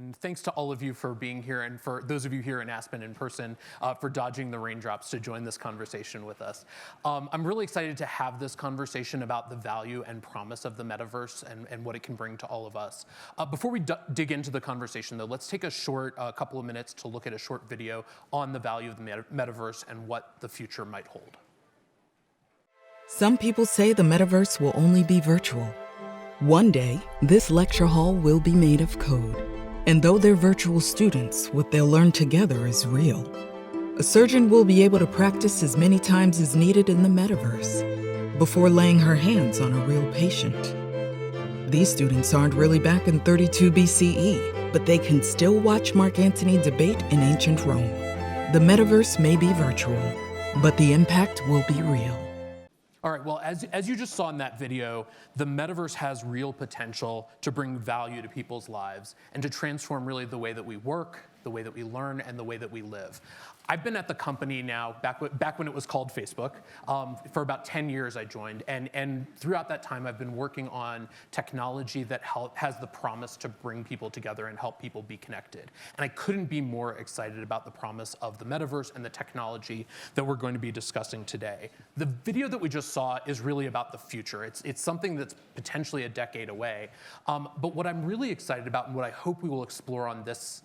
And thanks to all of you for being here, and for those of you here in Aspen in person, for dodging the raindrops to join this conversation with us. I'm really excited to have this conversation about the value and promise of the metaverse and what it can bring to all of us. Before we dig into the conversation, though, let's take a short couple of minutes to look at a short video on the value of the metaverse and what the future might hold. Some people say the metaverse will only be virtual. One day, this lecture hall will be made of code. And though they're virtual students, what they'll learn together is real. A surgeon will be able to practice as many times as needed in the metaverse before laying her hands on a real patient. These students aren't really back in 32 BCE, but they can still watch Mark Antony debate in ancient Rome. The metaverse may be virtual, but the impact will be real. All right, well, as you just saw in that video, the metaverse has real potential to bring value to people's lives and to transform really the way that we work, the way that we learn, and the way that we live. I've been at the company now, back when it was called Facebook, for about 10 years I joined, and throughout that time I've been working on technology that has the promise to bring people together and help people be connected. And I couldn't be more excited about the promise of the metaverse and the technology that we're going to be discussing today. The video that we just saw is really about the future. It's something that's potentially a decade away. But what I'm really excited about, and what I hope we will explore in this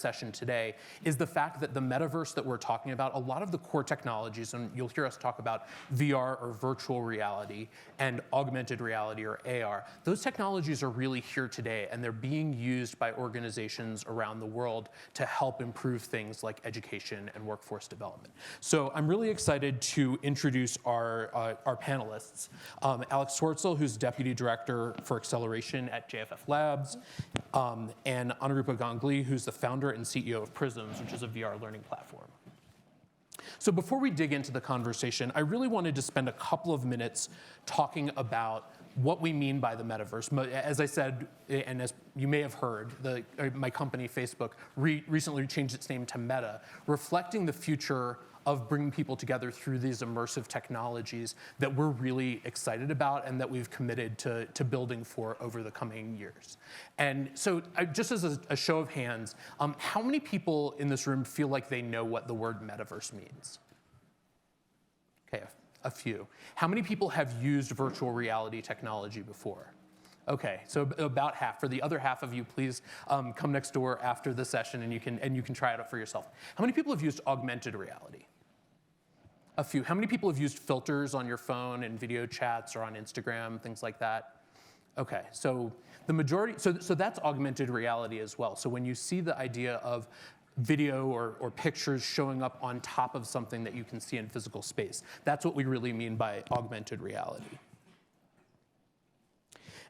session today, is the fact that the metaverse that we're talking about, a lot of the core technologies, and you'll hear us talk about VR or virtual reality and augmented reality or AR, those technologies are really here today, and they're being used by organizations around the world to help improve things like education and workforce development. So I'm really excited to introduce our panelists. Alex Swartsel, who's Deputy Director for Acceleration at JFF Labs, and Anurupa Ganguly, who's the founder and CEO of Prisms, which is a VR learning platform. So before we dig into the conversation, I really wanted to spend a couple of minutes talking about what we mean by the metaverse. As I said, and as you may have heard, my company, Facebook, recently changed its name to Meta, reflecting the future of bringing people together through these immersive technologies that we're really excited about and that we've committed to building for over the coming years. And so just as a show of hands, how many people in this room feel like they know what the word metaverse means? Okay, a few. How many people have used virtual reality technology before? Okay, so about half. For the other half of you, please come next door after the session and you can try it out for yourself. How many people have used augmented reality? A few. How many people have used filters on your phone and video chats or on Instagram, things like that? Okay, so the majority, so that's augmented reality as well. So when you see the idea of video or pictures showing up on top of something that you can see in physical space, that's what we really mean by augmented reality.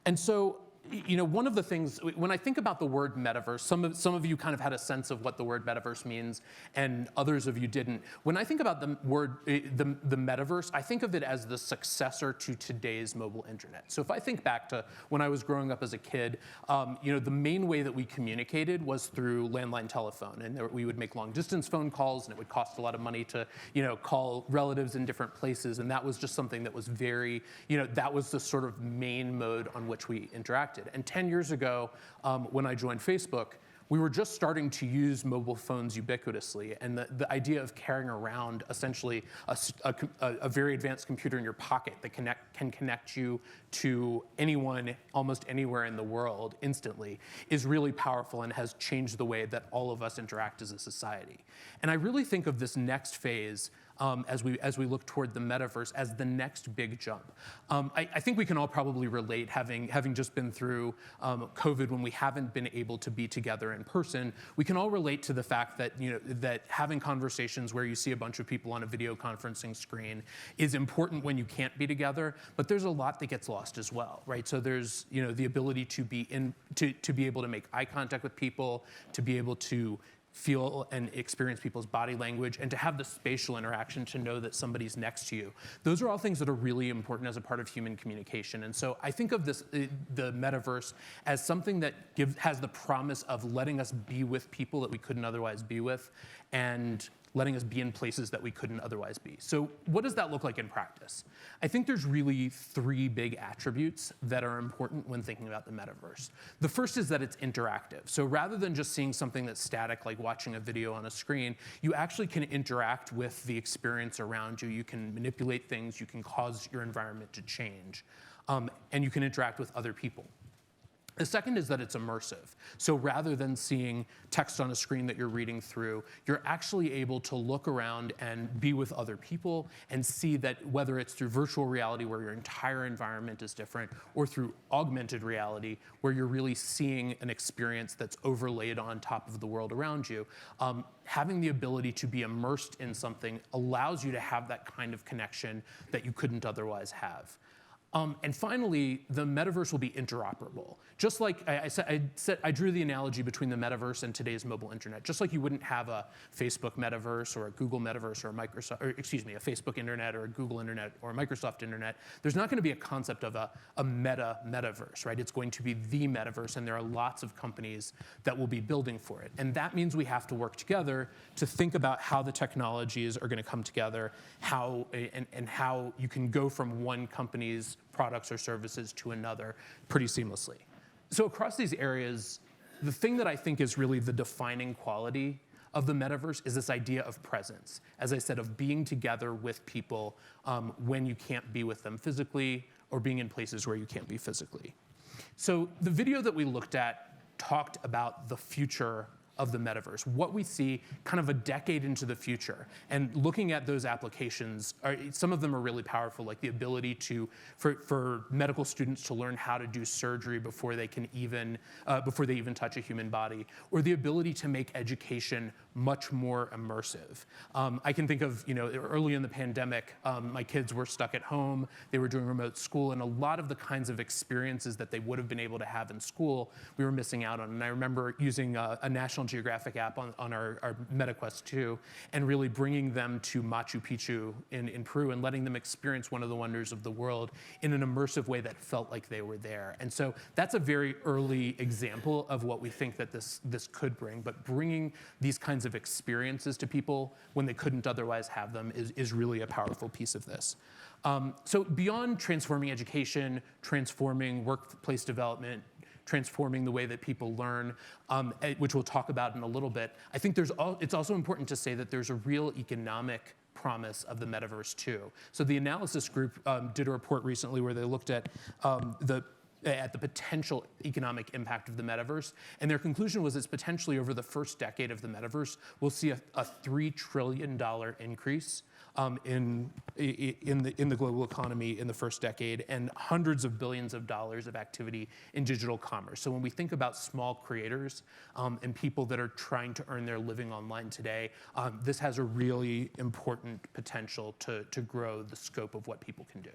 And so, you know, one of the things, when I think about the word metaverse, some of you kind of had a sense of what the word metaverse means, and others of you didn't. When I think about the word, the metaverse, I think of it as the successor to today's mobile internet. So if I think back to when I was growing up as a kid, you know, the main way that we communicated was through landline telephone, and we would make long distance phone calls, and it would cost a lot of money to, you know, call relatives in different places, and that was just something that was very, you know, that was the sort of main mode on which we interacted. And 10 years ago, when I joined Facebook, we were just starting to use mobile phones ubiquitously, and the idea of carrying around essentially a very advanced computer in your pocket that can connect you to anyone almost anywhere in the world instantly is really powerful and has changed the way that all of us interact as a society. And I really think of this next phase as we look toward the metaverse as the next big jump. I think we can all probably relate, having just been through COVID when we haven't been able to be together in person. We can all relate to the fact that, you know, that having conversations where you see a bunch of people on a video conferencing screen is important when you can't be together, but there's a lot that gets lost as well, right? So there's, you know, the ability to be able to make eye contact with people, to be able to feel and experience people's body language, and to have the spatial interaction to know that somebody's next to you. Those are all things that are really important as a part of human communication. And so I think of this, the metaverse, as something that has the promise of letting us be with people that we couldn't otherwise be with, and letting us be in places that we couldn't otherwise be. So what does that look like in practice? I think there's really three big attributes that are important when thinking about the metaverse. The first is that it's interactive. So rather than just seeing something that's static, like watching a video on a screen, you actually can interact with the experience around you. You can manipulate things, you can cause your environment to change, and you can interact with other people. The second is that it's immersive. So rather than seeing text on a screen that you're reading through, you're actually able to look around and be with other people and see that whether it's through virtual reality where your entire environment is different, or through augmented reality where you're really seeing an experience that's overlaid on top of the world around you, having the ability to be immersed in something allows you to have that kind of connection that you couldn't otherwise have. And finally, the metaverse will be interoperable. Just like I drew the analogy between the metaverse and today's mobile internet. Just like you wouldn't have a Facebook metaverse or a Google metaverse or a a Facebook internet or a Google internet or a Microsoft internet, there's not going to be a concept of a metaverse, right? It's going to be the metaverse, and there are lots of companies that will be building for it. And that means we have to work together to think about how the technologies are going to come together, how you can go from one company's products or services to another pretty seamlessly. So across these areas, the thing that I think is really the defining quality of the metaverse is this idea of presence. As I said, of being together with people when you can't be with them physically, or being in places where you can't be physically. So the video that we looked at talked about the future of the metaverse, what we see kind of a decade into the future. And looking at those applications, some of them are really powerful, like the ability for medical students to learn how to do surgery before they even touch a human body, or the ability to make education much more immersive. I can think of, early in the pandemic, my kids were stuck at home, they were doing remote school, and a lot of the kinds of experiences that they would have been able to have in school, we were missing out on. And I remember using a National Geographic app on our MetaQuest 2 and really bringing them to Machu Picchu in Peru and letting them experience one of the wonders of the world in an immersive way that felt like they were there. And so that's a very early example of what we think that this could bring, but bringing these kinds of experiences to people when they couldn't otherwise have them is really a powerful piece of this. So beyond transforming education, transforming workplace development, transforming the way that people learn, which we'll talk about in a little bit, I think it's also important to say that there's a real economic promise of the metaverse too. So the analysis group did a report recently where they looked at the potential economic impact of the metaverse, and their conclusion was it's potentially over the first decade of the metaverse, we'll see a $3 trillion increase in the global economy in the first decade, and hundreds of billions of dollars of activity in digital commerce. So when we think about small creators and people that are trying to earn their living online today, this has a really important potential to grow the scope of what people can do.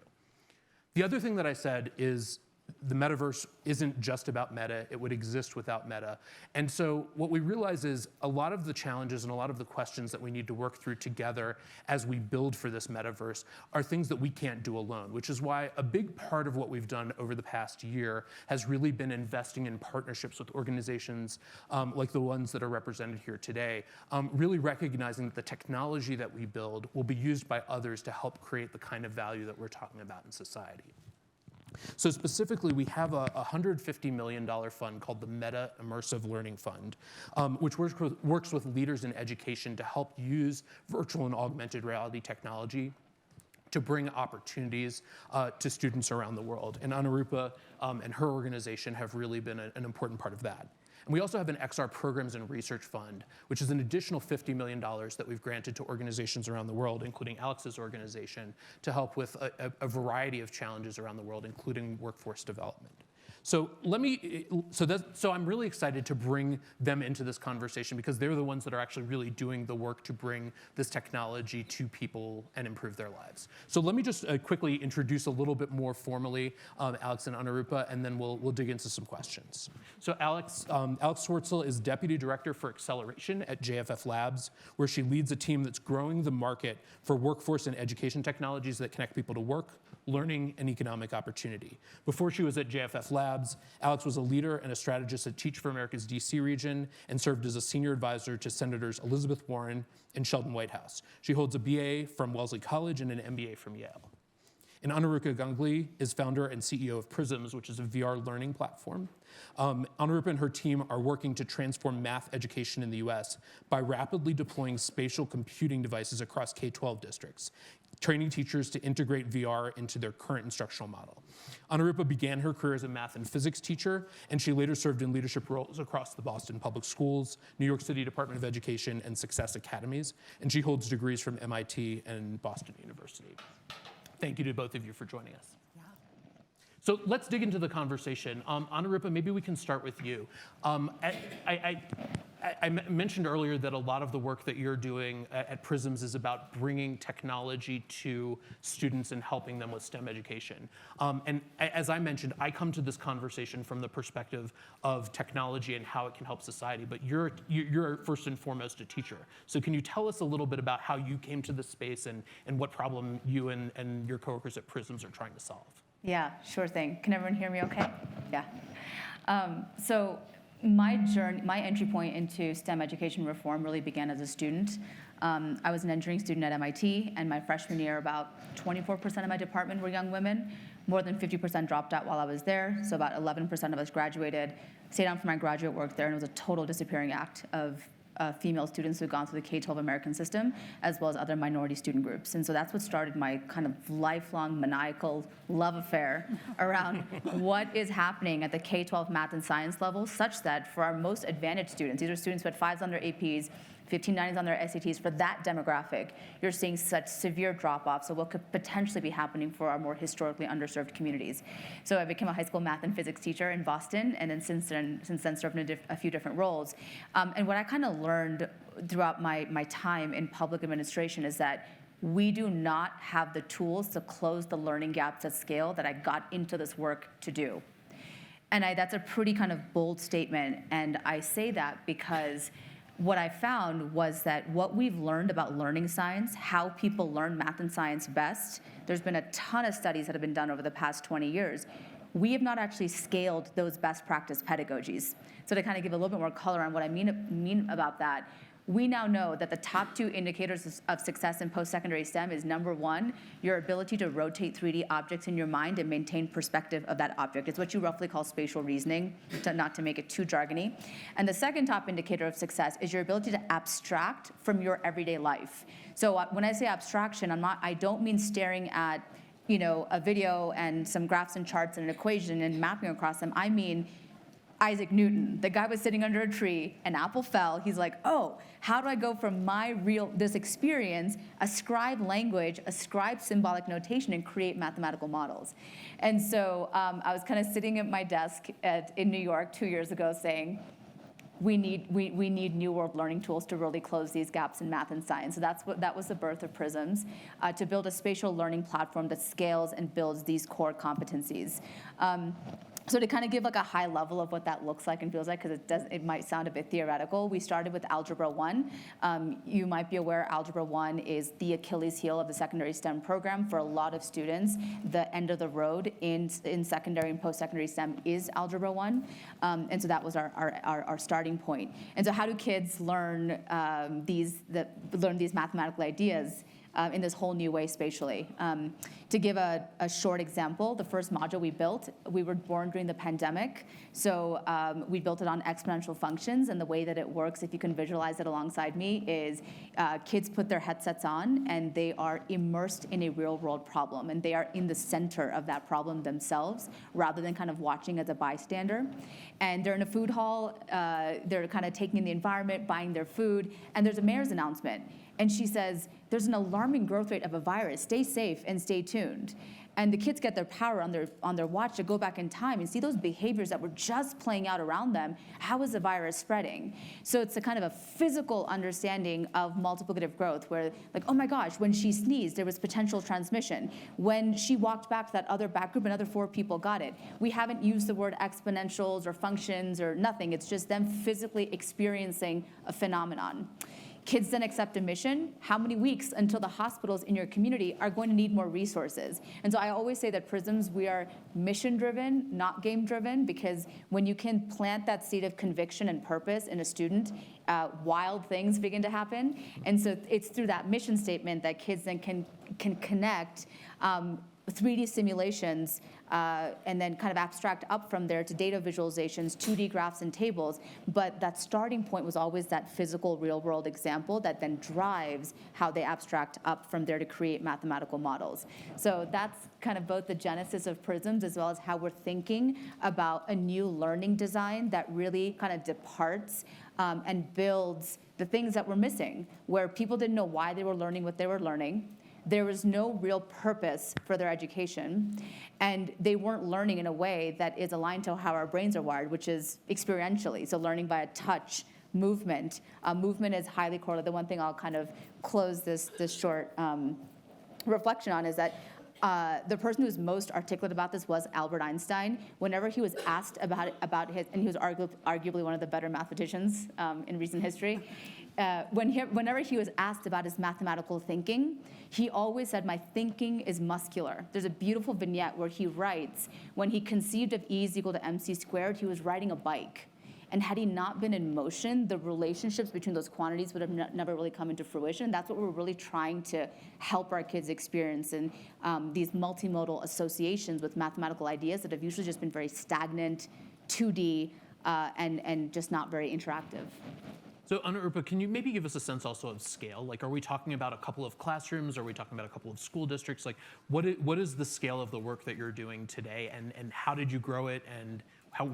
The other thing that I said is the metaverse isn't just about Meta, it would exist without Meta. And so what we realize is a lot of the challenges and a lot of the questions that we need to work through together as we build for this metaverse are things that we can't do alone, which is why a big part of what we've done over the past year has really been investing in partnerships with organizations like the ones that are represented here today, really recognizing that the technology that we build will be used by others to help create the kind of value that we're talking about in society. So specifically, we have a $150 million fund called the Meta Immersive Learning Fund, which works with leaders in education to help use virtual and augmented reality technology to bring opportunities to students around the world. And Anurupa and her organization have really been an important part of that. And we also have an XR Programs and Research Fund, which is an additional $50 million that we've granted to organizations around the world, including Alex's organization, to help with a variety of challenges around the world, including workforce development. So I'm really excited to bring them into this conversation because they're the ones that are actually really doing the work to bring this technology to people and improve their lives. So let me just quickly introduce a little bit more formally Alex and Anurupa, and then we'll dig into some questions. So Alex Swartsel is Deputy Director for Acceleration at JFF Labs, where she leads a team that's growing the market for workforce and education technologies that connect people to work, learning, and economic opportunity. Before she was at JFF Labs, Alex was a leader and a strategist at Teach for America's DC region and served as a senior advisor to Senators Elizabeth Warren and Sheldon Whitehouse. She holds a BA from Wellesley College and an MBA from Yale. And Anurupa Ganguly is founder and CEO of Prisms, which is a VR learning platform. Anurupa and her team are working to transform math education in the US by rapidly deploying spatial computing devices across K-12 districts, training teachers to integrate VR into their current instructional model. Anurupa began her career as a math and physics teacher, and she later served in leadership roles across the Boston Public Schools, New York City Department of Education, and Success Academies, and she holds degrees from MIT and Boston University. Thank you to both of you for joining us. Yeah. So let's dig into the conversation. Anurupa, maybe we can start with you. I mentioned earlier that a lot of the work that you're doing at Prisms is about bringing technology to students and helping them with STEM education. And as I mentioned, I come to this conversation from the perspective of technology and how it can help society, but you're first and foremost a teacher. So can you tell us a little bit about how you came to this space and what problem you and your coworkers at Prisms are trying to solve? Yeah, sure thing. Can everyone hear me okay? Yeah. So my journey, my entry point into STEM education reform really began as a student. I was an engineering student at MIT, and my freshman year, about 24% of my department were young women. More than 50% dropped out while I was there, so about 11% of us graduated. Stayed on for my graduate work there, and it was a total disappearing act of female students who had gone through the K-12 American system, as well as other minority student groups. And so that's what started my kind of lifelong maniacal love affair around what is happening at the K-12 math and science level, such that for our most advantaged students, these are students who had 5s on their APs, 1590s on their SATs, for that demographic, you're seeing such severe drop-offs of what could potentially be happening for our more historically underserved communities. So I became a high school math and physics teacher in Boston, and then since then served in a few different roles. And what I kind of learned throughout my time in public administration is that we do not have the tools to close the learning gaps at scale that I got into this work to do. And that's a pretty kind of bold statement, and I say that because what I found was that what we've learned about learning science, how people learn math and science best, there's been a ton of studies that have been done over the past 20 years. We have not actually scaled those best practice pedagogies. So to kind of give a little bit more color on what I mean about that, we now know that the top 2 indicators of success in post-secondary STEM is, number 1, your ability to rotate 3D objects in your mind and maintain perspective of that object. It's what you roughly call spatial reasoning, not to make it too jargony. And the second top indicator of success is your ability to abstract from your everyday life. So when I say abstraction, I don't mean staring at a video and some graphs and charts and an equation and mapping across them. I mean Isaac Newton. The guy was sitting under a tree, an apple fell. He's like, oh, how do I go from this experience, ascribe language, ascribe symbolic notation, and create mathematical models? And so I was kind of sitting at my desk in New York 2 years ago saying, we need new world learning tools to really close these gaps in math and science. So that was the birth of Prisms, to build a spatial learning platform that scales and builds these core competencies. So to kind of give like a high level of what that looks like and feels like, because it might sound a bit theoretical, we started with Algebra 1. You might be aware Algebra 1 is the Achilles heel of the secondary STEM program for a lot of students. The end of the road in secondary and post-secondary STEM is Algebra 1. And so that was our starting point. And so how do kids learn these mathematical ideas in this whole new way spatially? To give a short example, the first module we were born during the pandemic. So we built it on exponential functions, and the way that it works, if you can visualize it alongside me, is kids put their headsets on and they are immersed in a real world problem, and they are in the center of that problem themselves rather than kind of watching as a bystander. And they're in a food hall, they're kind of taking in the environment, buying their food, and there's a mayor's announcement. And she says, there's an alarming growth rate of a virus. Stay safe and stay tuned. And the kids get their power on their watch to go back in time and see those behaviors that were just playing out around them. How is the virus spreading? So it's a kind of a physical understanding of multiplicative growth where, like, oh my gosh, when she sneezed, there was potential transmission. When she walked back to that other back group, another 4 people got it. We haven't used the word exponentials or functions or nothing. It's just them physically experiencing a phenomenon. Kids then accept a mission. How many weeks until the hospitals in your community are going to need more resources? And so I always say that Prisms, we are mission-driven, not game-driven, because when you can plant that seed of conviction and purpose in a student, wild things begin to happen. And so it's through that mission statement that kids then can connect 3D simulations and then kind of abstract up from there to data visualizations, 2D graphs and tables. But that starting point was always that physical real world example that then drives how they abstract up from there to create mathematical models. So that's kind of both the genesis of Prisms as well as how we're thinking about a new learning design that really kind of departs and builds the things that we're missing, where people didn't know why they were learning what they were learning. There was no real purpose for their education, and they weren't learning in a way that is aligned to how our brains are wired, which is experientially, so learning via touch, movement. Movement is highly correlated. The one thing I'll kind of close this short reflection on is that the person who was most articulate about this was Albert Einstein. Whenever he was asked about his, and he was arguably one of the better mathematicians in recent history, whenever he was asked about his mathematical thinking, he always said, my thinking is muscular. There's a beautiful vignette where he writes, when he conceived of E is equal to mc squared, he was riding a bike. And had he not been in motion, the relationships between those quantities would have never really come into fruition. That's what we're really trying to help our kids experience in these multimodal associations with mathematical ideas that have usually just been very stagnant, 2D, and just not very interactive. So Anurupa, can you maybe give us a sense also of scale? Like, are we talking about a couple of classrooms? Are we talking about a couple of school districts? Like, what is the scale of the work that you're doing today, and how did you grow it, and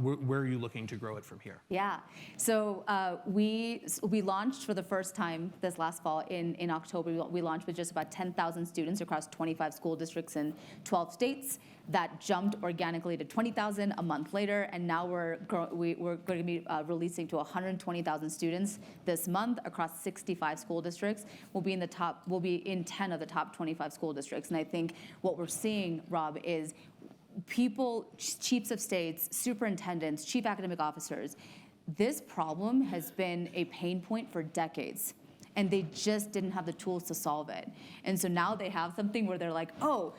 where are you looking to grow it from here? Yeah, so we launched for the first time this last fall in October. We launched with just about 10,000 students across 25 school districts in 12 states. That jumped organically to 20,000 a month later, and now we're going to be releasing to 120,000 students this month across 65 school districts. We'll be in 10 of the top 25 school districts, and I think what we're seeing, Rob, is people, chiefs of states, superintendents, chief academic officers, this problem has been a pain point for decades, and they just didn't have the tools to solve it. And so now they have something where they're like, oh,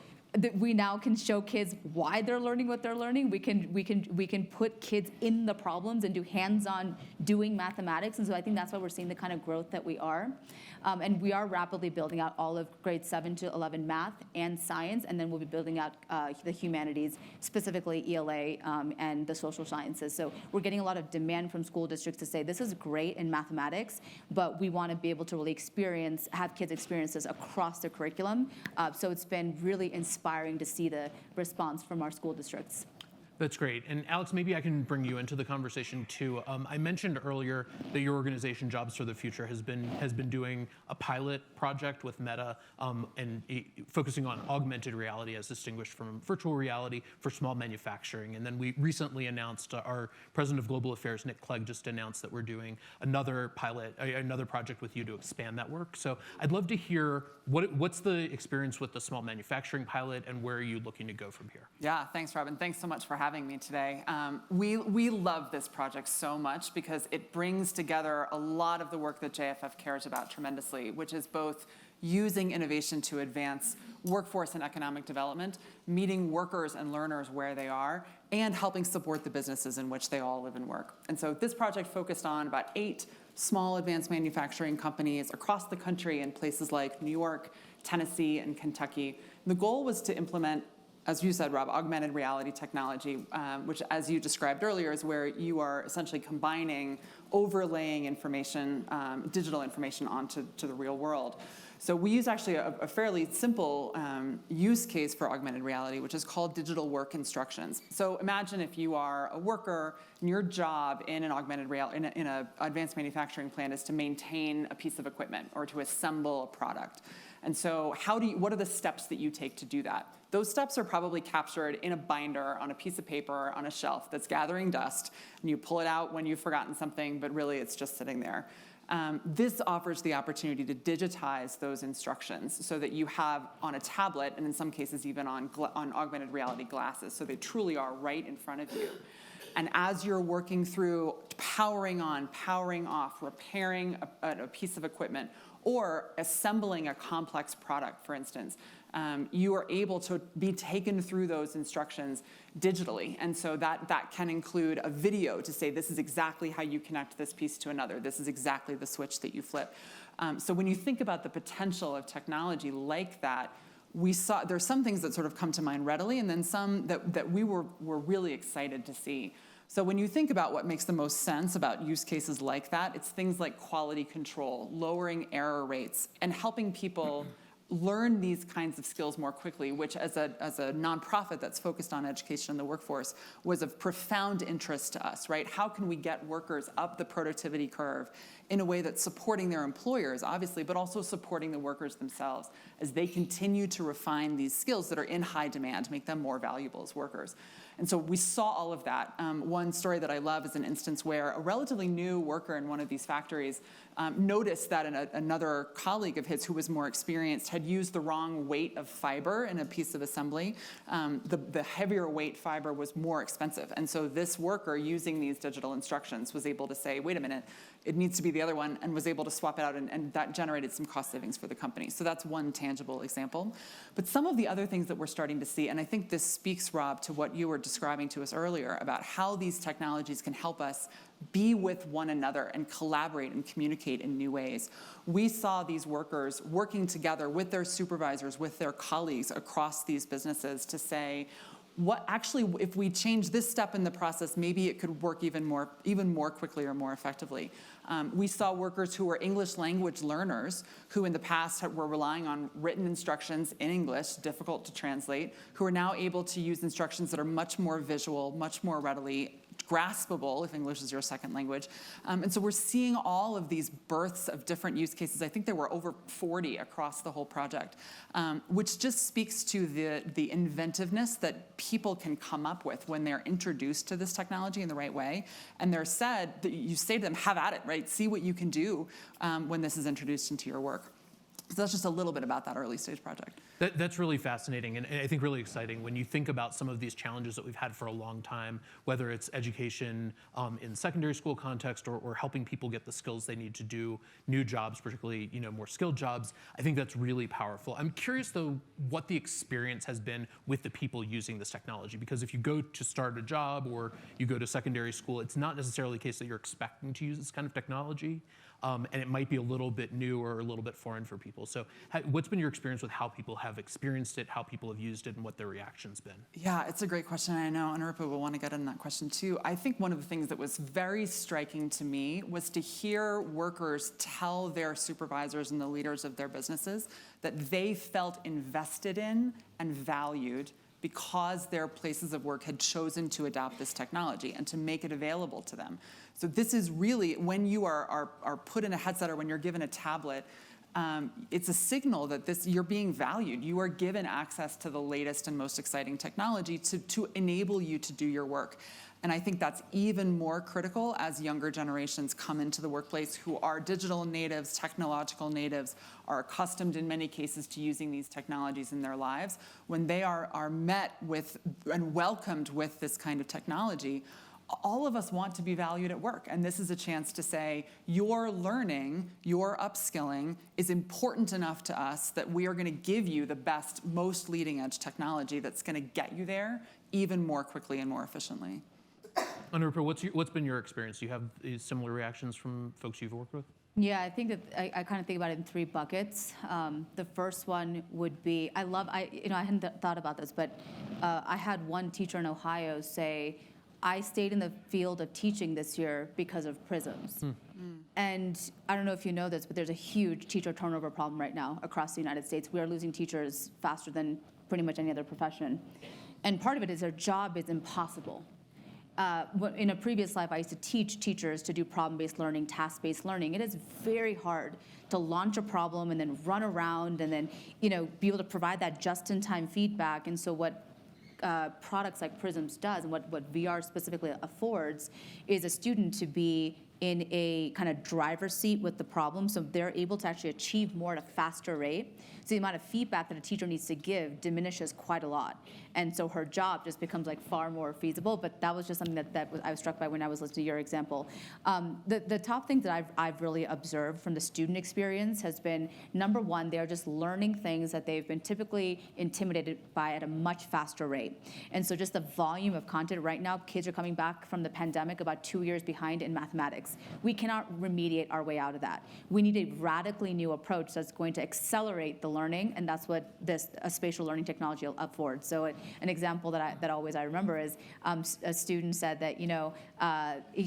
we now can show kids why they're learning what they're learning. We can put kids in the problems and do hands-on doing mathematics. And so I think that's why we're seeing the kind of growth that we are. And we are rapidly building out all of grades 7 to 11 math and science, and then we'll be building out the humanities, specifically ELA and the social sciences. So we're getting a lot of demand from school districts to say, this is great in mathematics, but we want to be able to really have kids experience this across the curriculum. So it's been really inspiring to see the response from our school districts. That's great. And Alex, maybe I can bring you into the conversation too. I mentioned earlier that your organization, Jobs for the Future, has been doing a pilot project with Meta and focusing on augmented reality as distinguished from virtual reality for small manufacturing. And then we recently announced, our President of Global Affairs, Nick Clegg, just announced that we're doing another project with you to expand that work. So I'd love to hear what's the experience with the small manufacturing pilot, and where are you looking to go from here? Yeah, thanks, Robin. Thanks so much for having me today. We love this project so much because it brings together a lot of the work that JFF cares about tremendously, which is both using innovation to advance workforce and economic development, meeting workers and learners where they are, and helping support the businesses in which they all live and work. And so this project focused on about 8 small advanced manufacturing companies across the country in places like New York, Tennessee, and Kentucky. The goal was to implement, as you said, Rob, augmented reality technology, which, as you described earlier, is where you are essentially combining, overlaying information, digital information onto the real world. So we use actually a fairly simple use case for augmented reality, which is called digital work instructions. So imagine if you are a worker and your job in an augmented reality, in an advanced manufacturing plant, is to maintain a piece of equipment or to assemble a product. And so what are the steps that you take to do that? Those steps are probably captured in a binder on a piece of paper on a shelf that's gathering dust, and you pull it out when you've forgotten something, but really it's just sitting there. This offers the opportunity to digitize those instructions so that you have on a tablet, and in some cases even on augmented reality glasses, so they truly are right in front of you. And as you're working through powering on, powering off, repairing a piece of equipment, or assembling a complex product, for instance, you are able to be taken through those instructions digitally. And so that can include a video to say, this is exactly how you connect this piece to another. This is exactly the switch that you flip. So when you think about the potential of technology like that, there's some things that sort of come to mind readily, and then some that we were really excited to see. So when you think about what makes the most sense about use cases like that, it's things like quality control, lowering error rates, and helping people learn these kinds of skills more quickly, which as a nonprofit that's focused on education in the workforce was of profound interest to us, right? How can we get workers up the productivity curve in a way that's supporting their employers, obviously, but also supporting the workers themselves as they continue to refine these skills that are in high demand, make them more valuable as workers. And so we saw all of that. One story that I love is an instance where a relatively new worker in one of these factories noticed that another colleague of his who was more experienced had used the wrong weight of fiber in a piece of assembly. The heavier weight fiber was more expensive. And so this worker, using these digital instructions, was able to say, wait a minute, it needs to be the other one, and was able to swap it out, and that generated some cost savings for the company. So that's one tangible example. But some of the other things that we're starting to see, and I think this speaks, Rob, to what you were describing to us earlier about how these technologies can help us be with one another and collaborate and communicate in new ways. We saw these workers working together with their supervisors, with their colleagues across these businesses to say, if we change this step in the process, maybe it could work even more quickly or more effectively. We saw workers who were English language learners who in the past were relying on written instructions in English, difficult to translate, who are now able to use instructions that are much more visual, much more readily graspable if English is your second language. And so we're seeing all of these births of different use cases. I think there were over 40 across the whole project, which just speaks to the inventiveness that people can come up with when they're introduced to this technology in the right way. And they're said, that you say to them, have at it, right? See what you can do when this is introduced into your work. So that's just a little bit about that early stage project. That's really fascinating and I think really exciting when you think about some of these challenges that we've had for a long time, whether it's education in secondary school context or helping people get the skills they need to do new jobs, particularly more skilled jobs. I think that's really powerful. I'm curious though what the experience has been with the people using this technology, because if you go to start a job or you go to secondary school, it's not necessarily the case that you're expecting to use this kind of technology. And it might be a little bit new or a little bit foreign for people. So what's been your experience with how people have experienced it, how people have used it, and what their reaction's been? Yeah, it's a great question. I know Anurupa will want to get into that question too. I think one of the things that was very striking to me was to hear workers tell their supervisors and the leaders of their businesses that they felt invested in and valued because their places of work had chosen to adopt this technology and to make it available to them. So this is really, when you are put in a headset or when you're given a tablet, it's a signal that you're being valued. You are given access to the latest and most exciting technology to enable you to do your work. And I think that's even more critical as younger generations come into the workplace who are digital natives, technological natives, are accustomed in many cases to using these technologies in their lives. When they are met with and welcomed with this kind of technology, all of us want to be valued at work. And this is a chance to say, your learning, your upskilling is important enough to us that we are going to give you the best, most leading edge technology that's going to get you there even more quickly and more efficiently. Anurupa, what's been your experience? Do you have similar reactions from folks you've worked with? Yeah, I think that I kind of think about it in three buckets. The first one would be, I hadn't thought about this, but I had one teacher in Ohio say, I stayed in the field of teaching this year because of Prisms. And I don't know if you know this, but there's a huge teacher turnover problem right now across the United States. We are losing teachers faster than pretty much any other profession. And part of it is their job is impossible. In a previous life, I used to teach teachers to do problem-based learning, task-based learning. It is very hard to launch a problem and then run around and then be able to provide that just-in-time feedback. And so what products like Prisms does and what VR specifically affords is a student to be in a kind of driver's seat with the problem, so they're able to actually achieve more at a faster rate. So the amount of feedback that a teacher needs to give diminishes quite a lot. And so her job just becomes like far more feasible, but that was just something I was struck by when I was listening to your example. The top things that I've really observed from the student experience has been, number one, they're just learning things that they've been typically intimidated by at a much faster rate. And so just the volume of content right now, kids are coming back from the pandemic about 2 years behind in mathematics. We cannot remediate our way out of that. We need a radically new approach that's going to accelerate the learning, and that's what a spatial learning technology affords. So an example that always I remember is a student said that,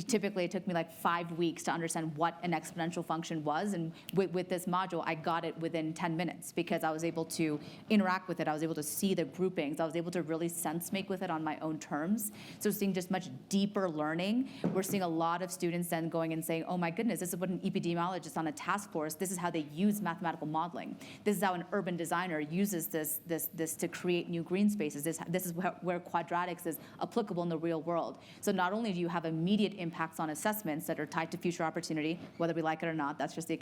typically it took me like 5 weeks to understand what an exponential function was, and with this module, I got it within 10 minutes because I was able to interact with it. I was able to see the groupings. I was able to really sense make with it on my own terms. So seeing just much deeper learning. We're seeing a lot of students then going and saying, oh my goodness, this is what an epidemiologist on a task force, this is how they use mathematical modeling. This is how an urban designer uses this to create new green spaces. This is where quadratics is applicable in the real world. So not only do you have immediate impacts on assessments that are tied to future opportunity, whether we like it or not, that's just the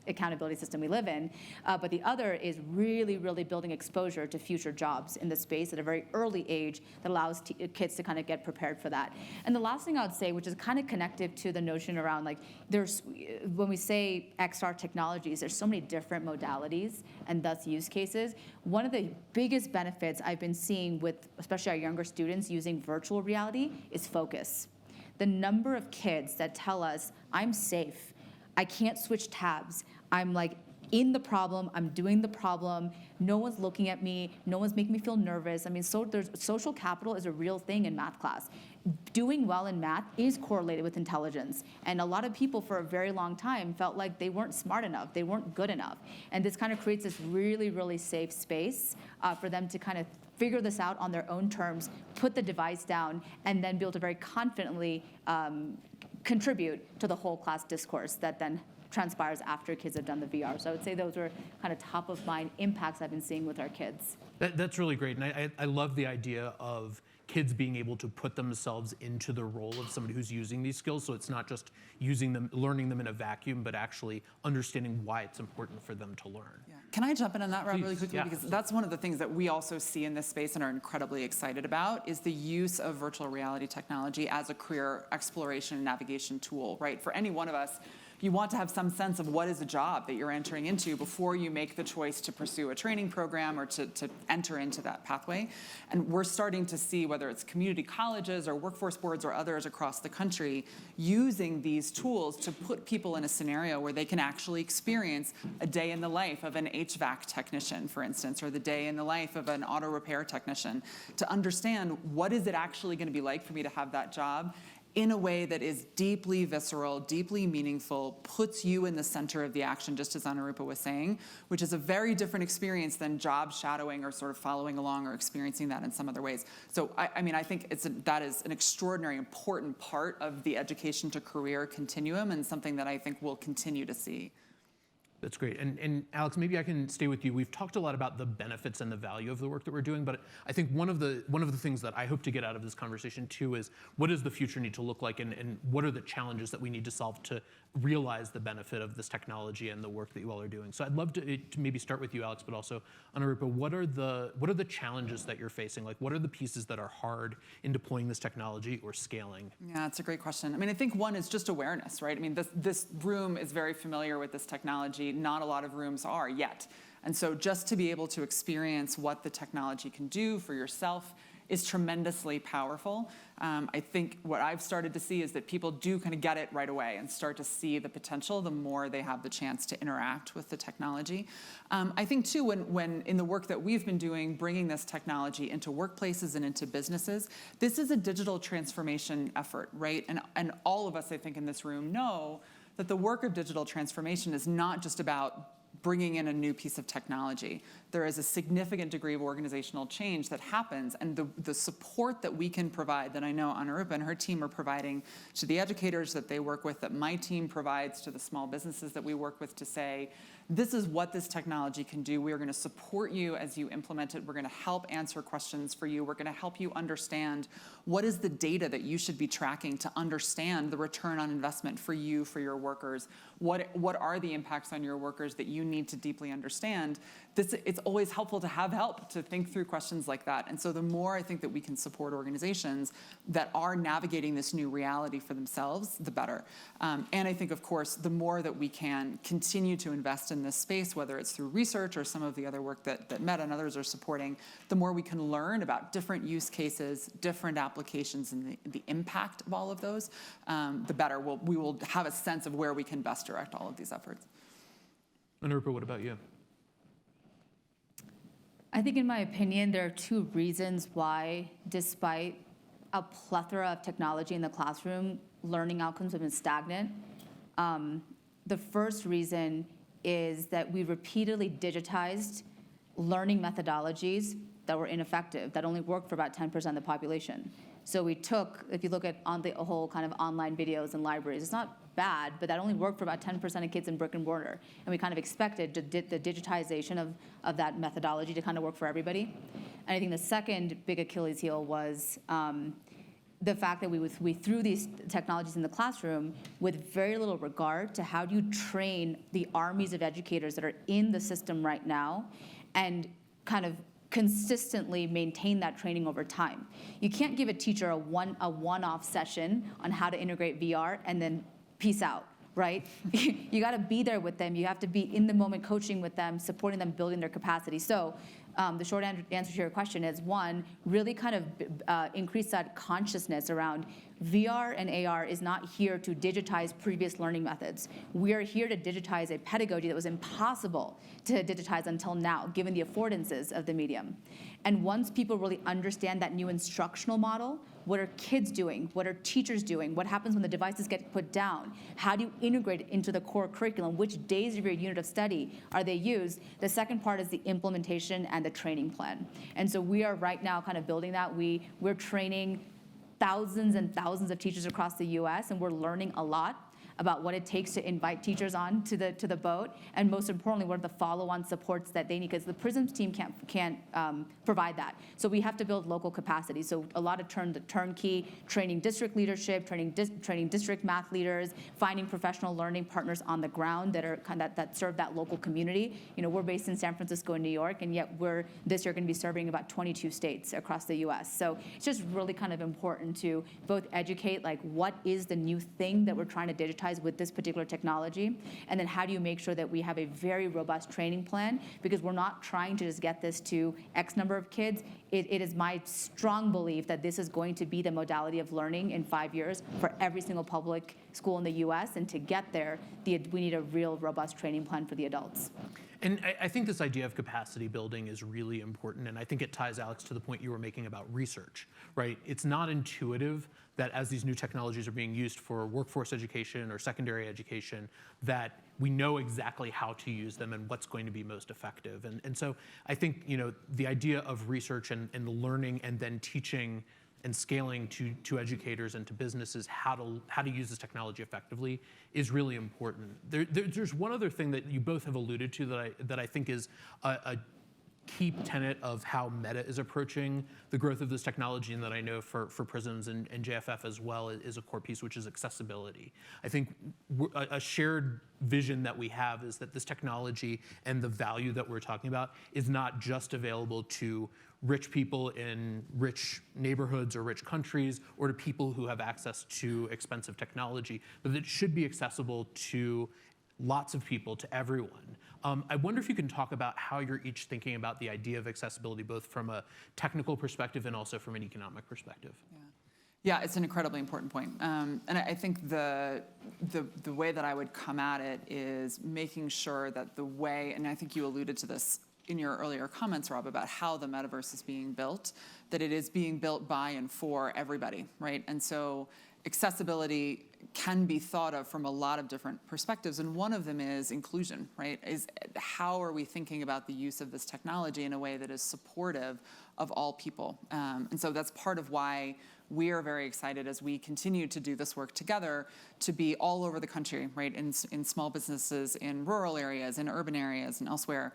accountability system we live in, but the other is really, really building exposure to future jobs in the space at a very early age that allows kids to kind of get prepared for that. And the last thing I would say, which is kind of connected to the notion around when we say XR technologies, there's so many different modalities and thus use cases. One of the biggest benefits I've been seeing with especially our younger students using virtual reality is focus. The number of kids that tell us, I'm safe, I can't switch tabs, I'm like in the problem, I'm doing the problem, no one's looking at me, no one's making me feel nervous. I mean, social capital is a real thing in math class. Doing well in math is correlated with intelligence. And a lot of people for a very long time felt like they weren't smart enough, they weren't good enough. And this kind of creates this really, really safe space for them to kind of figure this out on their own terms, put the device down, and then be able to very confidently contribute to the whole class discourse that then transpires after kids have done the VR. So I would say those are kind of top of mind impacts I've been seeing with our kids. That's really great, and I love the idea of kids being able to put themselves into the role of somebody who's using these skills, so it's not just using them, learning them in a vacuum, but actually understanding why it's important for them to learn. Yeah. Can I jump in on that, Rob, really quickly? Yeah. Because that's one of the things that we also see in this space and are incredibly excited about is the use of virtual reality technology as a career exploration and navigation tool, right? For any one of us, you want to have some sense of what is a job that you're entering into before you make the choice to pursue a training program or to enter into that pathway. And we're starting to see, whether it's community colleges or workforce boards or others across the country, using these tools to put people in a scenario where they can actually experience a day in the life of an HVAC technician, for instance, or the day in the life of an auto repair technician, to understand what is it actually going to be like for me to have that job in a way that is deeply visceral, deeply meaningful, puts you in the center of the action, just as Anurupa was saying, which is a very different experience than job shadowing or sort of following along or experiencing that in some other ways. So I think that is an extraordinary, important part of the education to career continuum and something that I think we'll continue to see. That's great. And Alex, maybe I can stay with you. We've talked a lot about the benefits and the value of the work that we're doing, but I think one of the things that I hope to get out of this conversation too is what does the future need to look like, and what are the challenges that we need to solve to realize the benefit of this technology and the work that you all are doing. So I'd love to maybe start with you, Alex, but also Anurupa, what are the challenges that you're facing? Like, what are the pieces that are hard in deploying this technology or scaling? Yeah, that's a great question. I mean, I think one is just awareness, right? I mean, this room is very familiar with this technology. Not a lot of rooms are yet. And so just to be able to experience what the technology can do for yourself is tremendously powerful. I think what I've started to see is that people do kind of get it right away and start to see the potential the more they have the chance to interact with the technology. I think too, when in the work that we've been doing, bringing this technology into workplaces and into businesses, this is a digital transformation effort, right? And all of us, I think, in this room know that the work of digital transformation is not just about bringing in a new piece of technology. There is a significant degree of organizational change that happens, and the support that we can provide, that I know Anurupa and her team are providing to the educators that they work with, that my team provides to the small businesses that we work with, to say, this is what this technology can do. We are going to support you as you implement it. We're going to help answer questions for you. We're going to help you understand what is the data that you should be tracking to understand the return on investment for you, for your workers. What are the impacts on your workers that you need to deeply understand? It's always helpful to have help to think through questions like that. And so the more I think that we can support organizations that are navigating this new reality for themselves, the better. And I think, of course, the more that we can continue to invest in this space, whether it's through research or some of the other work that Meta and others are supporting, the more we can learn about different use cases, different applications, and the impact of all of those, the better we will have a sense of where we can best direct all of these efforts. Anurupa, what about you? I think, in my opinion, there are two reasons why, despite a plethora of technology in the classroom, learning outcomes have been stagnant. The first reason is that we repeatedly digitized learning methodologies that were ineffective, that only worked for about 10% of the population. So we took, if you look at on the whole kind of online videos and libraries, it's not bad, but that only worked for about 10% of kids in brick and mortar. And we kind of expected the digitization of that methodology to kind of work for everybody. And I think the second big Achilles heel was the fact that we threw these technologies in the classroom with very little regard to how do you train the armies of educators that are in the system right now and kind of consistently maintain that training over time. You can't give a teacher a one-off session on how to integrate VR and then peace out, right? You got to be there with them. You have to be in the moment coaching with them, supporting them, building their capacity. So the short answer to your question is, one, really kind of increase that consciousness around VR and AR is not here to digitize previous learning methods. We are here to digitize a pedagogy that was impossible to digitize until now, given the affordances of the medium. And once people really understand that new instructional model, what are kids doing? What are teachers doing? What happens when the devices get put down? How do you integrate it into the core curriculum? Which days of your unit of study are they used? The second part is the implementation and the training plan. And so we are right now kind of building that. We're training thousands and thousands of teachers across the US, and we're learning a lot about what it takes to invite teachers on to the boat, and most importantly, what are the follow-on supports that they need, because the Prisms team can't provide that. So we have to build local capacity. So a lot of turnkey training district leadership, training district math leaders, finding professional learning partners on the ground that are that serve that local community. You know, we're based in San Francisco and New York, and yet we're this year going to be serving about 22 states across the US. So it's just really kind of important to both educate, like, what is the new thing that we're trying to digitize with this particular technology, and then how do you make sure that we have a very robust training plan, because we're not trying to just get this to X number of kids. It is my strong belief that this is going to be the modality of learning in 5 years for every single public school in the US, and to get there, we need a real robust training plan for the adults. And I think this idea of capacity building is really important, and I think it ties, Alex, to the point you were making about research, right? It's not intuitive that as these new technologies are being used for workforce education or secondary education, that we know exactly how to use them and what's going to be most effective. And so I think, you know, the idea of research and learning and then teaching and scaling to educators and to businesses how to use this technology effectively is really important. There's one other thing that you both have alluded to that I think is a key tenet of how Meta is approaching the growth of this technology, and that I know for Prisms and JFF as well is a core piece, which is accessibility. I think a shared vision that we have is that this technology and the value that we're talking about is not just available to rich people in rich neighborhoods or rich countries, or to people who have access to expensive technology, but it should be accessible to lots of people, to everyone. I wonder if you can talk about how you're each thinking about the idea of accessibility, both from a technical perspective and also from an economic perspective. Yeah, it's an incredibly important point. And I think the way that I would come at it is making sure that the way, and I think you alluded to this in your earlier comments, Rob, about how the metaverse is being built, that it is being built by and for everybody, right? And so accessibility can be thought of from a lot of different perspectives, and one of them is inclusion, right? Is how are we thinking about the use of this technology in a way that is supportive of all people. And so that's part of why we are very excited as we continue to do this work together to be all over the country, right, in small businesses, in rural areas, in urban areas, and elsewhere,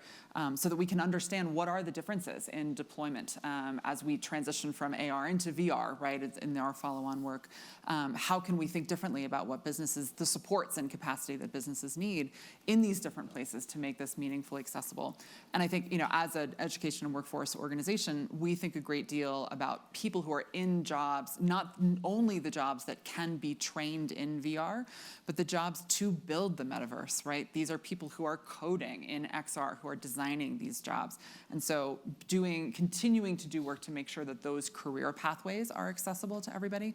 so that we can understand what are the differences in deployment as we transition from AR into VR, right, in our follow-on work. How can we think differently about what businesses, the supports and capacity that businesses need in these different places to make this meaningfully accessible? And I think, as an education and workforce organization, we think a great deal about people who are in jobs, not only the jobs that can be trained in VR, but the jobs to build the metaverse, right? These are people who are coding in XR, who are designing these jobs. And so continuing to do work to make sure that those career pathways are accessible to everybody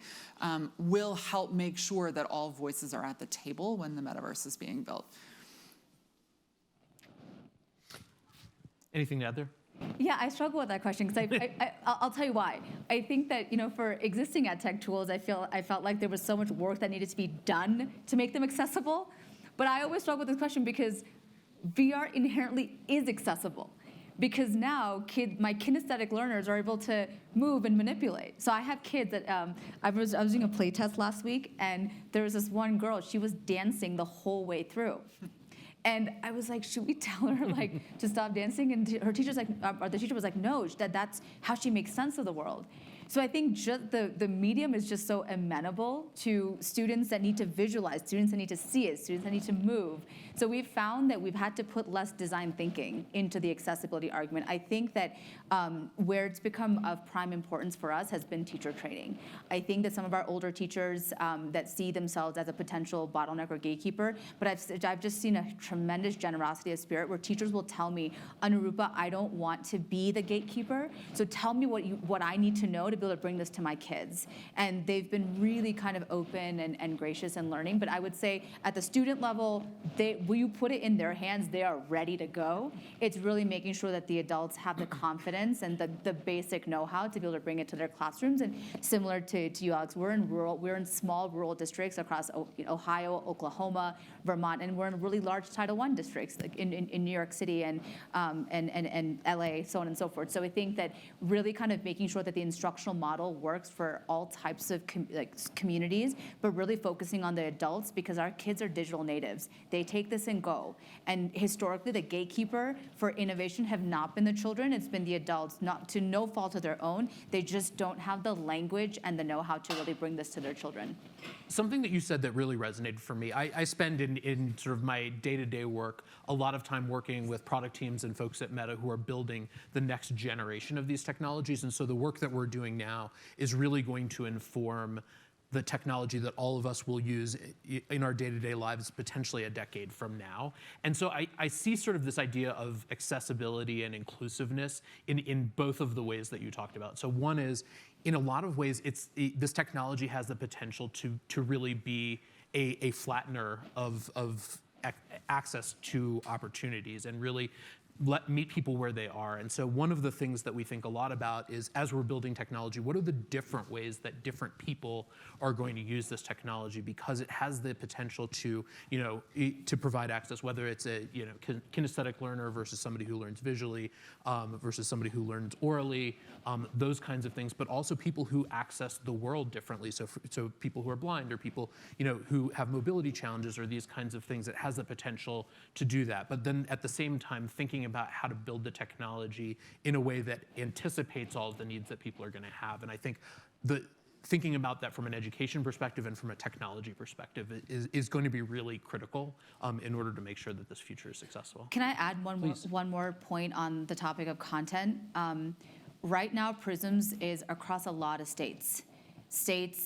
will help make sure that all voices are at the table when the metaverse is being built. Anything to add there? Yeah, I struggle with that question because I'll tell you why. I think that for existing ed tech tools, I felt like there was so much work that needed to be done to make them accessible. But I always struggle with this question because VR inherently is accessible. Because now my kinesthetic learners are able to move and manipulate. So I have kids that I was doing a play test last week, and there was this one girl. She was dancing the whole way through. And I was like, should we tell her to stop dancing? And her teacher's like, or the teacher was like, no, that's how she makes sense of the world. So I think just the medium is just so amenable to students that need to visualize, students that need to see it, students that need to move. So we've found that we've had to put less design thinking into the accessibility argument. I think that where it's become of prime importance for us has been teacher training. I think that some of our older teachers that see themselves as a potential bottleneck or gatekeeper, but I've just seen a tremendous generosity of spirit where teachers will tell me, Anurupa, I don't want to be the gatekeeper, so tell me what I need to know to be able to bring this to my kids. And they've been really kind of open and gracious and learning. But I would say at the student level, when you put it in their hands, they are ready to go. It's really making sure that the adults have the confidence and the basic know-how to be able to bring it to their classrooms. And similar to you, Alex, we're in small rural districts across Ohio, Oklahoma, Vermont, and we're in really large Title I districts like in New York City and LA, so on and so forth. So I think that really kind of making sure that the instructional model works for all types of communities, but really focusing on the adults because our kids are digital natives. They take this and go. And historically, the gatekeeper for innovation have not been the children, it's been the adults, not to no fault of their own. They just don't have the language and the know-how to really bring this to their children. Something that you said that really resonated for me, I spend in sort of my day-to-day work a lot of time working with product teams and folks at Meta who are building the next generation of these technologies. And so the work that we're doing now is really going to inform the technology that all of us will use in our day-to-day lives potentially a decade from now. And so I see sort of this idea of accessibility and inclusiveness in both of the ways that you talked about. So one is, in a lot of ways, this technology has the potential to really be a flattener of access to opportunities and really meet people where they are. And so one of the things that we think a lot about is, as we're building technology, what are the different ways that different people are going to use this technology, because it has the potential to, to provide access, whether it's a kinesthetic learner versus somebody who learns visually, versus somebody who learns orally, those kinds of things, but also people who access the world differently. So people who are blind, or people who have mobility challenges, or these kinds of things. It has the potential to do that. But then at the same time, thinking about how to build the technology in a way that anticipates all of the needs that people are going to have. And I think thinking about that from an education perspective and from a technology perspective is going to be really critical in order to make sure that this future is successful. Can I add one more point on the topic of content? Right now, Prisms is across a lot of states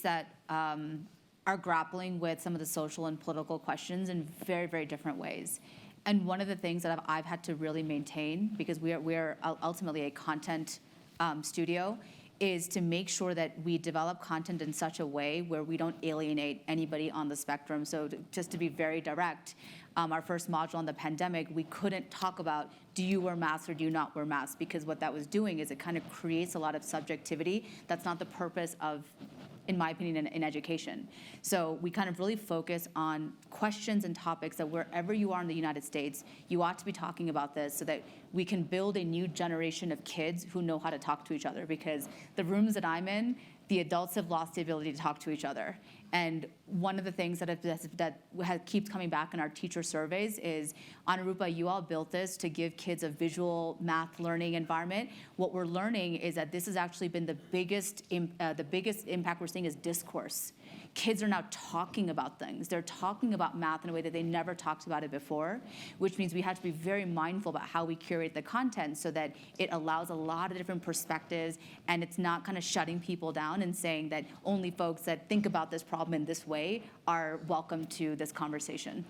that are grappling with some of the social and political questions in very, very different ways. And one of the things that I've had to really maintain, because we're ultimately a content studio, is to make sure that we develop content in such a way where we don't alienate anybody on the spectrum. So just to be very direct, our first module on the pandemic, we couldn't talk about, do you wear masks or do you not wear masks? Because what that was doing is it kind of creates a lot of subjectivity. That's not the purpose of in my opinion, in education. So we kind of really focus on questions and topics that wherever you are in the United States, you ought to be talking about this so that we can build a new generation of kids who know how to talk to each other. Because the rooms that I'm in, the adults have lost the ability to talk to each other. And one of the things that keeps coming back in our teacher surveys is, Anurupa, you all built this to give kids a visual math learning environment. What we're learning is that this has actually been the biggest impact we're seeing is discourse. Kids are now talking about things. They're talking about math in a way that they never talked about it before, which means we have to be very mindful about how we curate the content so that it allows a lot of different perspectives and it's not kind of shutting people down and saying that only folks that think about this problem in this way are welcome to this conversation.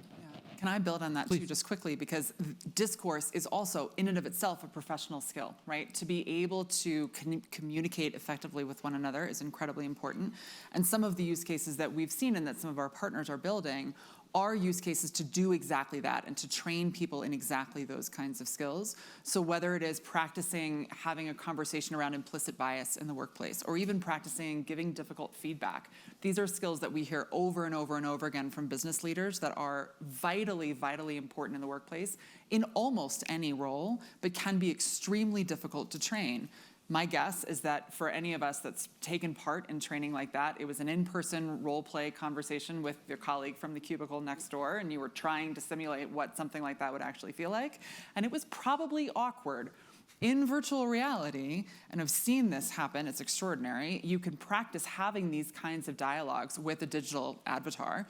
Can I build on that too, just quickly, because discourse is also in and of itself a professional skill, right? To be able to communicate effectively with one another is incredibly important. And some of the use cases that we've seen and that some of our partners are building are use cases to do exactly that and to train people in exactly those kinds of skills. So whether it is practicing having a conversation around implicit bias in the workplace, or even practicing giving difficult feedback, these are skills that we hear over and over and over again from business leaders that are vitally, vitally important in the workplace in almost any role, but can be extremely difficult to train. My guess is that for any of us that's taken part in training like that, it was an in-person role play conversation with your colleague from the cubicle next door, and you were trying to simulate what something like that would actually feel like. And it was probably awkward. In virtual reality, and I've seen this happen, it's extraordinary, you can practice having these kinds of dialogues with a digital avatar.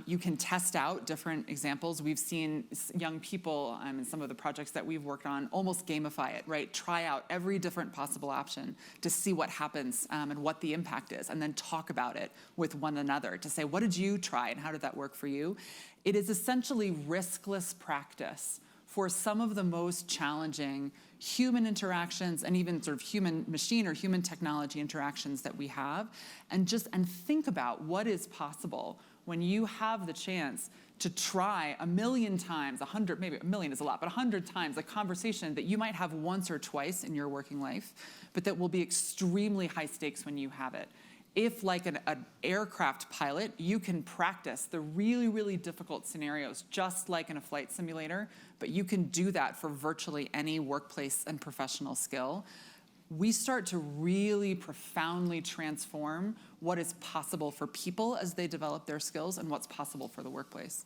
You can test out different examples. We've seen young people in some of the projects that we've worked on almost gamify it, right? Try out every different possible option to see what happens and what the impact is, and then talk about it with one another to say, what did you try and how did that work for you? It is essentially riskless practice for some of the most challenging human interactions and even sort of human machine or human technology interactions that we have, and think about what is possible when you have the chance to try 1,000,000 times, 100, maybe 1,000,000 is a lot, but 100 times a conversation that you might have once or twice in your working life, but that will be extremely high stakes when you have it. If, like an aircraft pilot, you can practice the really, really difficult scenarios, just like in a flight simulator, but you can do that for virtually any workplace and professional skill, we start to really profoundly transform what is possible for people as they develop their skills and what's possible for the workplace.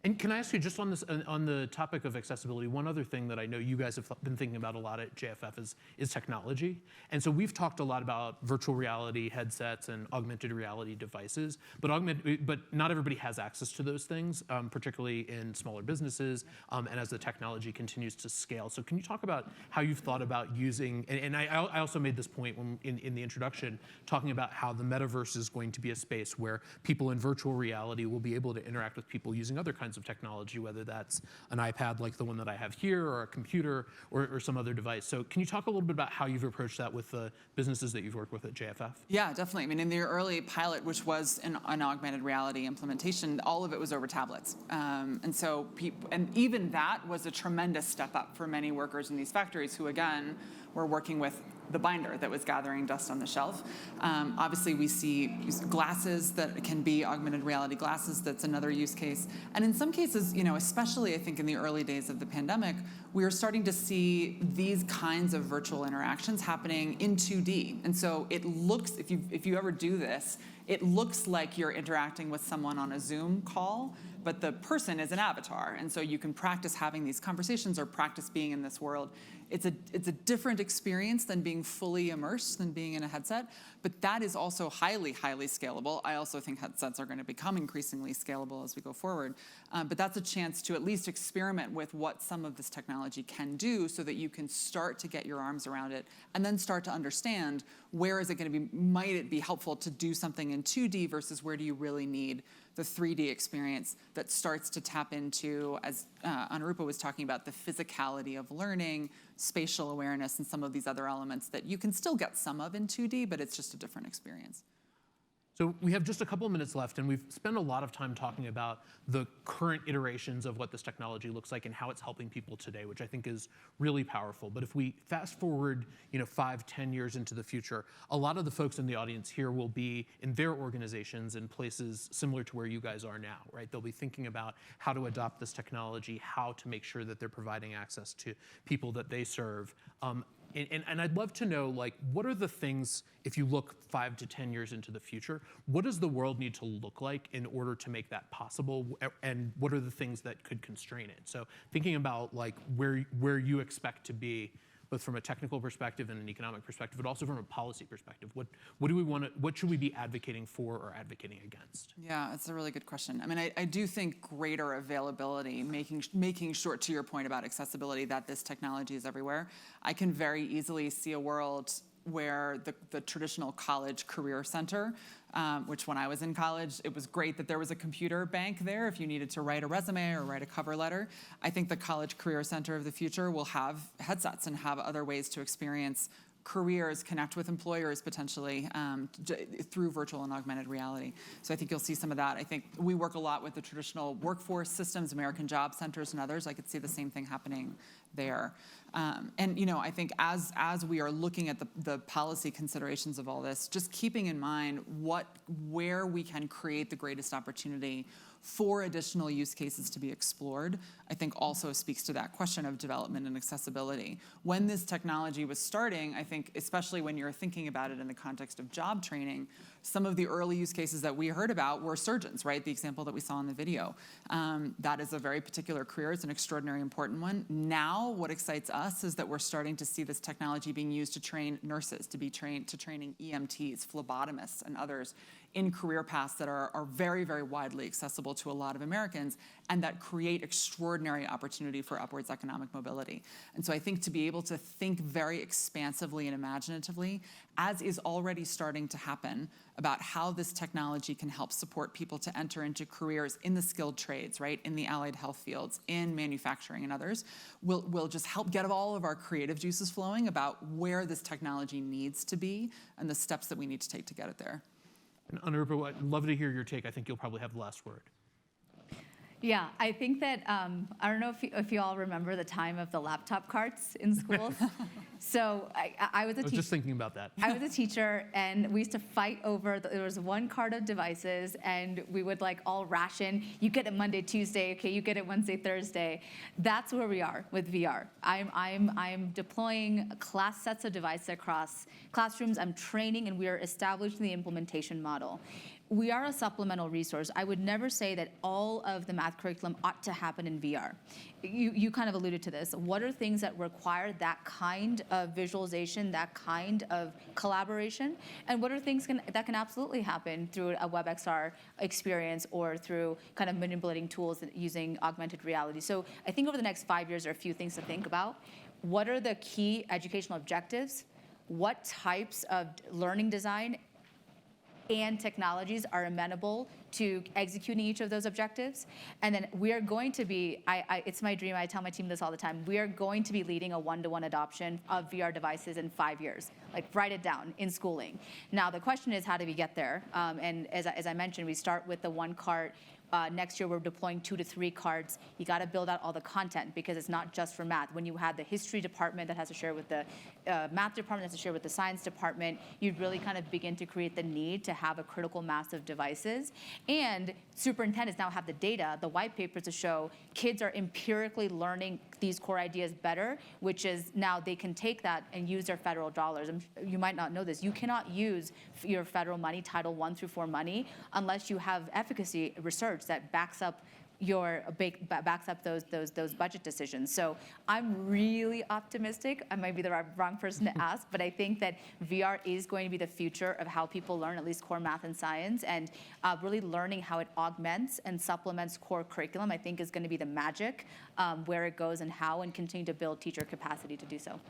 And can I ask you, just on this, on the topic of accessibility, one other thing that I know you guys have been thinking about a lot at JFF is technology. And so we've talked a lot about virtual reality headsets and augmented reality devices, but not everybody has access to those things, particularly in smaller businesses, and as the technology continues to scale. So can you talk about how you've thought about using, and I also made this point in the introduction, talking about how the metaverse is going to be a space where people in virtual reality will be able to interact with people using other kinds of technology, whether that's an iPad like the one that I have here, or a computer, or some other device. So can you talk a little bit about how you've approached that with the businesses that you've worked with at JFF? Yeah, definitely. I mean, in the early pilot, which was an augmented reality implementation, all of it was over tablets. And so and even that was a tremendous step up for many workers in these factories who, again, were working with the binder that was gathering dust on the shelf. Obviously, we see glasses that can be augmented reality glasses. That's another use case. And in some cases, especially I think in the early days of the pandemic, we are starting to see these kinds of virtual interactions happening in 2D. And so it looks, if you ever do this, it looks like you're interacting with someone on a Zoom call, but the person is an avatar. And so you can practice having these conversations or practice being in this world. It's a different experience than being fully immersed, than being in a headset, but that is also highly, highly scalable. I also think headsets are going to become increasingly scalable as we go forward. But that's a chance to at least experiment with what some of this technology can do so that you can start to get your arms around it and then start to understand where is it going to be, might it be helpful to do something in 2D versus where do you really need the 3D experience that starts to tap into, as Anurupa was talking about, the physicality of learning, spatial awareness, and some of these other elements that you can still get some of in 2D, but it's just a different experience. So we have just a couple of minutes left, and we've spent a lot of time talking about the current iterations of what this technology looks like and how it's helping people today, which I think is really powerful. But if we fast forward, 5, 10 years into the future, a lot of the folks in the audience here will be in their organizations in places similar to where you guys are now, right? They'll be thinking about how to adopt this technology, how to make sure that they're providing access to people that they serve. And I'd love to know, what are the things, if you look 5 to 10 years into the future, what does the world need to look like in order to make that possible? And what are the things that could constrain it? So thinking about where you expect to be, both from a technical perspective and an economic perspective, but also from a policy perspective, what should we be advocating for or advocating against? Yeah, it's a really good question. I mean, I do think greater availability, making sure, to your point about accessibility, that this technology is everywhere. I can very easily see a world where the traditional college career center, which when I was in college, it was great that there was a computer bank there if you needed to write a resume or write a cover letter. I think the college career center of the future will have headsets and have other ways to experience careers, connect with employers potentially through virtual and augmented reality. So I think you'll see some of that. I think we work a lot with the traditional workforce systems, American Job Centers and others. I could see the same thing happening there. And I think as we are looking at the policy considerations of all this, just keeping in mind where we can create the greatest opportunity for additional use cases to be explored, I think also speaks to that question of development and accessibility. When this technology was starting, I think, especially when you're thinking about it in the context of job training, some of the early use cases that we heard about were surgeons, right? The example that we saw in the video. That is a very particular career. It's an extraordinarily important one. Now, what excites us is that we're starting to see this technology being used to train nurses, to training EMTs, phlebotomists, and others in career paths that are very, very widely accessible to a lot of Americans and that create extraordinary opportunity for upwards economic mobility. And so I think to be able to think very expansively and imaginatively, as is already starting to happen, about how this technology can help support people to enter into careers in the skilled trades, right, in the allied health fields, in manufacturing and others, will just help get all of our creative juices flowing about where this technology needs to be and the steps that we need to take to get it there. And Anurupa, I'd love to hear your take. I think you'll probably have the last word. Yeah, I think that, I don't know if you all remember the time of the laptop carts in schools. So I was a teacher. I was just thinking about that. I was a teacher, and we used to fight over, there was one cart of devices, and we would all ration. You get it Monday, Tuesday, okay, you get it Wednesday, Thursday. That's where we are with VR. I'm deploying class sets of devices across classrooms. I'm training, and we are establishing the implementation model. We are a supplemental resource. I would never say that all of the math curriculum ought to happen in VR. You kind of alluded to this. What are things that require that kind of visualization, that kind of collaboration? And what are things that can absolutely happen through a WebXR experience or through kind of manipulating tools using augmented reality? So I think over the next 5 years, there are a few things to think about. What are the key educational objectives? What types of learning design and technologies are amenable to executing each of those objectives? And then we are going to be, it's my dream, I tell my team this all the time, we are going to be leading a one-to-one adoption of VR devices in 5 years. Write it down in schooling. Now, the question is, how do we get there? And as I mentioned, we start with the one cart. Next year, we're deploying 2 to 3 carts. You got to build out all the content because it's not just for math. When you have the history department that has to share with the math department, that has to share with the science department, you really kind of begin to create the need to have a critical mass of devices. And superintendents now have the data, the white papers to show kids are empirically learning these core ideas better, which is now they can take that and use their federal dollars. You might not know this. You cannot use your federal money, Title I through 4 money, unless you have efficacy research that backs up those budget decisions. So I'm really optimistic. I might be the wrong person to ask, but I think that VR is going to be the future of how people learn, at least core math and science, and really learning how it augments and supplements core curriculum, I think is going to be the magic, where it goes and how, and continue to build teacher capacity to do so.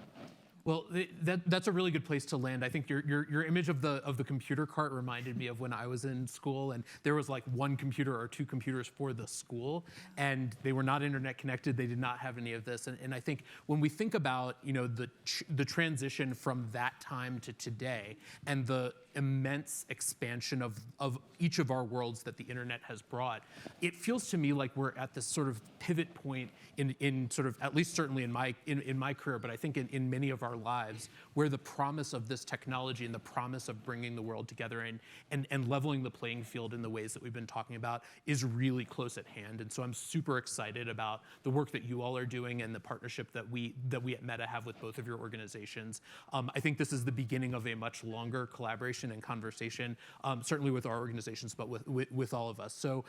Well, that's a really good place to land. I think your image of the computer cart reminded me of when I was in school, and there was one computer or 2 computers for the school, and they were not internet connected. They did not have any of this. And I think when we think about the transition from that time to today, and the immense expansion of each of our worlds that the internet has brought, it feels to me like we're at this sort of pivot point in sort of, at least certainly in my career, but I think in many of our lives, where the promise of this technology and the promise of bringing the world together and leveling the playing field in the ways that we've been talking about is really close at hand. And so I'm super excited about the work that you all are doing and the partnership that we at Meta have with both of your organizations. I think this is the beginning of a much longer collaboration and conversation, certainly with our organizations, but with all of us. So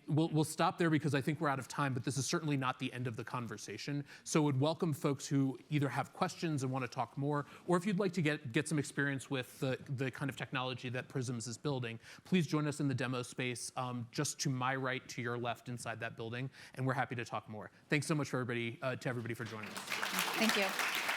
we'll stop there because I think we're out of time, but this is certainly not the end of the conversation. So would welcome folks who either have questions and want to talk more, or if you'd like to get some experience with the kind of technology that Prisms is building, please join us in the demo space just to my right, to your left inside that building, and we're happy to talk more. Thanks so much for everybody, to everybody for joining us. Thank you.